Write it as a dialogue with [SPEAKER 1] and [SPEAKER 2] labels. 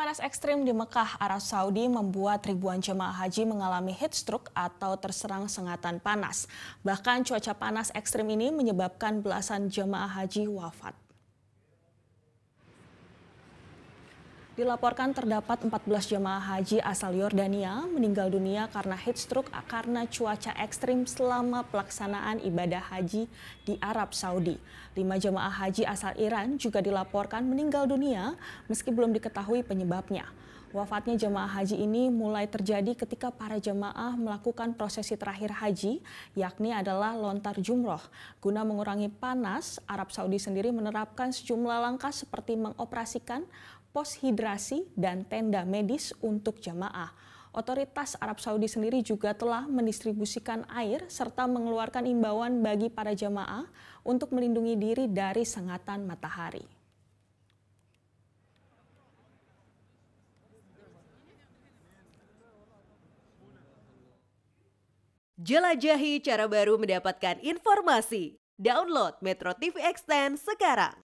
[SPEAKER 1] Panas ekstrim di Mekah, Arab Saudi membuat ribuan jemaah haji mengalami heat stroke atau terserang sengatan panas. Bahkan cuaca panas ekstrim ini menyebabkan belasan jemaah haji wafat. Dilaporkan terdapat 14 jemaah haji asal Yordania meninggal dunia karena heat stroke karena cuaca ekstrim selama pelaksanaan ibadah haji di Arab Saudi. 5 jemaah haji asal Iran juga dilaporkan meninggal dunia meski belum diketahui penyebabnya. Wafatnya jemaah haji ini mulai terjadi ketika para jemaah melakukan prosesi terakhir haji, yakni adalah lontar jumroh. Guna mengurangi panas, Arab Saudi sendiri menerapkan sejumlah langkah seperti mengoperasikan pos hidrasi dan tenda medis untuk jemaah. Otoritas Arab Saudi sendiri juga telah mendistribusikan air serta mengeluarkan imbauan bagi para jemaah untuk melindungi diri dari sengatan matahari.
[SPEAKER 2] Jelajahi cara baru mendapatkan informasi. Download Metro TV Extend sekarang.